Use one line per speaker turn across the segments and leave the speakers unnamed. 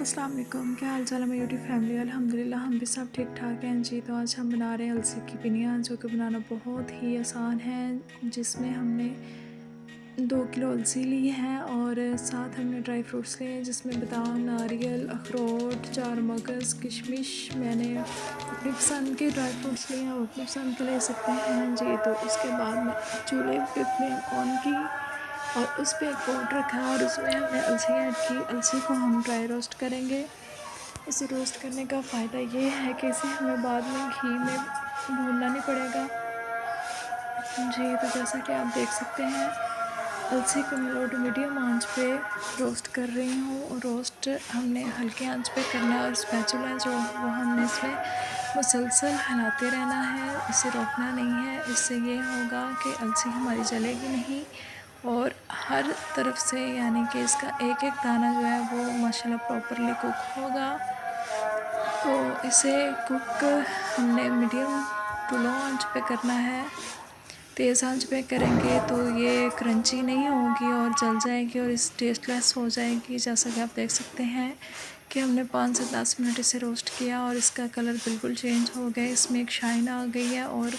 अस्सलाम वालेकुम, क्या हाल चाल है मेरी यूट्यूब फैमिली। अल्हम्दुलिल्लाह हम भी सब ठीक ठाक हैं जी। तो आज हम बना रहे हैं अलसी की पिनिया, जो कि बनाना बहुत ही आसान है। जिसमें हमने 2 किलो अलसी ली है और साथ हमने ड्राई फ्रूट्स लिए हैं, जिसमें बादाम, नारियल, अखरोट, चार मगज़, किशमिश। मैंने अपनी पसंद के ड्राई फ्रूट्स लिए हैं, और अपनी पसंद के ले सकते हैं जी। तो उसके बाद मैं चूल्हे पे फ्लेम ऑन की और उस पे एक पॉट रखा और उसमें हमने अलसी ऐड की। अलसी को हम ड्राई रोस्ट करेंगे। इसे रोस्ट करने का फ़ायदा ये है कि इसे हमें बाद में घी में भूनना नहीं पड़ेगा जी। तो जैसा कि आप देख सकते हैं, अलसी को मैं लो टू मीडियम आंच पे रोस्ट कर रही हूँ। रोस्ट हमने हल्के आंच पे करना है और स्पैचुला जो वो हमने इसमें मुसलसल हिलाते रहना है, इसे रोकना नहीं है। इससे ये होगा कि अलसी हमारी जलेगी नहीं और हर तरफ से, यानी कि इसका एक एक दाना जो है वो माशाल्लाह प्रॉपरली कुक होगा। तो इसे कुक हमने मीडियम टू लो आंच पे करना है। तेज़ आंच पे करेंगे तो ये क्रंची नहीं होगी और जल जाएगी और इस टेस्टलेस हो जाएगी। जैसा कि आप देख सकते हैं कि हमने 5 से 10 मिनट इसे रोस्ट किया और इसका कलर बिल्कुल चेंज हो गया। इसमें एक शाइन आ गई है और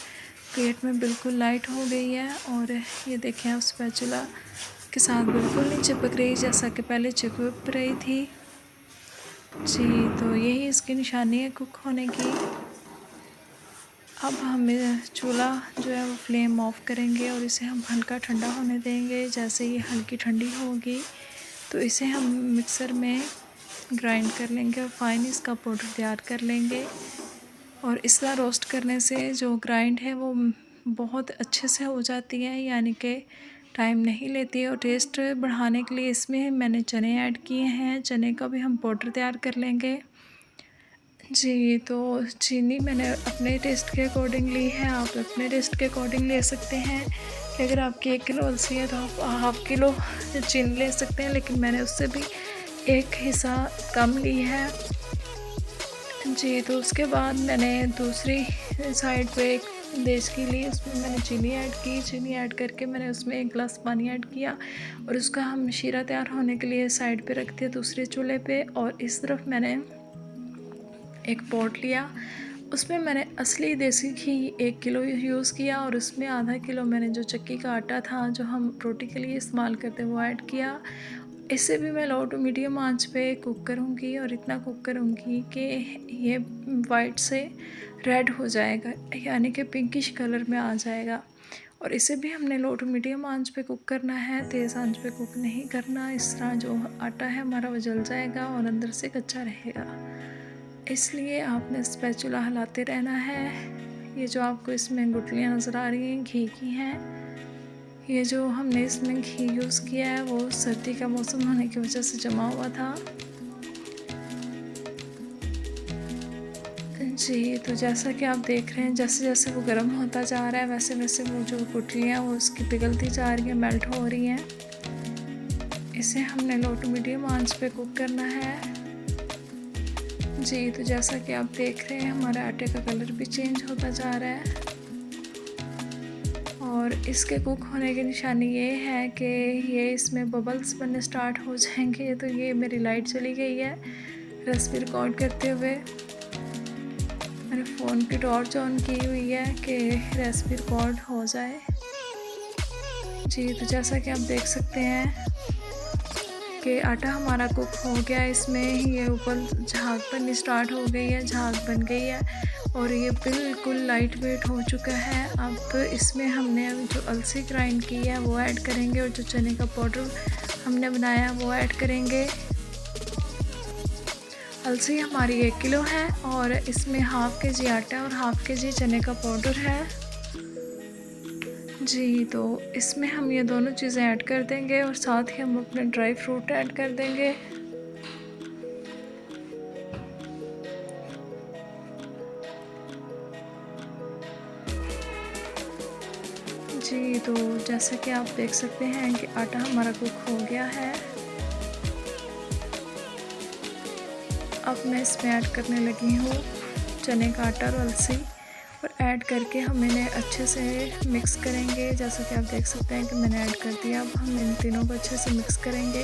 प्लेट में बिल्कुल लाइट हो गई है। और ये देखें, आप स्पैचुला के साथ बिल्कुल नहीं चिपक रही जैसा कि पहले चिपक रही थी जी। तो यही इसकी निशानी है कुक होने की। अब हमें चूल्हा जो है वो फ्लेम ऑफ करेंगे और इसे हम हल्का ठंडा होने देंगे। जैसे ये हल्की ठंडी होगी तो इसे हम मिक्सर में ग्राइंड कर लेंगे और फाइन इसका पाउडर तैयार कर लेंगे। और इस तरह रोस्ट करने से जो ग्राइंड है वो बहुत अच्छे से हो जाती है, यानी कि टाइम नहीं लेती है। और टेस्ट बढ़ाने के लिए इसमें मैंने चने ऐड किए हैं। चने का भी हम पाउडर तैयार कर लेंगे जी। तो चीनी मैंने अपने टेस्ट के अकॉर्डिंग ली है, आप अपने टेस्ट के अकॉर्डिंग ले सकते हैं। कि अगर आपकी 1 किलो अलसी है तो आप हाफ़ किलो चीनी ले सकते हैं, लेकिन मैंने उससे भी एक हिस्सा कम ली है जी। तो उसके बाद मैंने दूसरी साइड पे एक देचकी ली, उसमें मैंने चीनी ऐड की। चीनी ऐड करके मैंने उसमें 1 गिलास पानी ऐड किया और उसका हम शीरा तैयार होने के लिए साइड पे रख दिया दूसरे चूल्हे पे। और इस तरफ मैंने एक पॉट लिया, उसमें मैंने असली देसी घी 1 किलो यूज़ किया और उसमें आधा किलो मैंने जो चक्की का आटा था जो हम रोटी के लिए इस्तेमाल करते हैं वो ऐड किया। इसे भी मैं लो टू मीडियम आंच पे कुक करूँगी और इतना कुक करूँगी कि ये वाइट से रेड हो जाएगा, यानी कि पिंकिश कलर में आ जाएगा। और इसे भी हमने लो टू मीडियम आंच पे कुक करना है, तेज़ आंच पे कुक नहीं करना। इस तरह जो आटा है हमारा वो जल जाएगा और अंदर से कच्चा रहेगा, इसलिए आपने स्पैचुला हिलाते रहना है। ये जो आपको इसमें गुठलियाँ नज़र आ रही हैं घी की हैं, ये जो हमने इसमें घी यूज़ किया है वो सर्दी का मौसम होने की वजह से जमा हुआ था जी। तो जैसा कि आप देख रहे हैं, जैसे जैसे वो गर्म होता जा रहा है वैसे वैसे वो जो गुठलियाँ वो उसकी पिघलती जा रही हैं, मेल्ट हो रही हैं। इसे हमने लो टू मीडियम आंच पे कुक करना है जी। तो जैसा कि आप देख रहे हैं, हमारे आटे का कलर भी चेंज होता जा रहा है और इसके कुक होने की निशानी ये है कि ये इसमें बबल्स बनने स्टार्ट हो जाएंगे। तो ये मेरी लाइट चली गई है। रेसिपी रिकॉर्ड करते हुए मैंने फ़ोन की टॉर्च ऑन की हुई है कि रेसिपी रिकॉर्ड हो जाए जी। तो जैसा कि आप देख सकते हैं कि आटा हमारा कुक हो गया, इसमें ये ऊपर झाग बननी स्टार्ट हो गई है, झाग बन गई है और ये बिल्कुल लाइट वेट हो चुका है। अब इसमें हमने जो अलसी ग्राइंड की है वो ऐड करेंगे और जो चने का पाउडर हमने बनाया वो ऐड करेंगे। अलसी हमारी 1 किलो है और इसमें हाफ़ केजी आटा और हाफ़ केजी चने का पाउडर है जी। तो इसमें हम ये दोनों चीज़ें ऐड कर देंगे और साथ ही हम अपने ड्राई फ्रूट ऐड कर देंगे जी। तो जैसा कि आप देख सकते हैं कि आटा हमारा कुक हो गया है। अब मैं इसमें ऐड करने लगी हूँ चने का आटा और अलसी, और ऐड करके हम इन्हें अच्छे से मिक्स करेंगे। जैसा कि आप देख सकते हैं कि मैंने ऐड कर दिया। अब हम इन तीनों को अच्छे से मिक्स करेंगे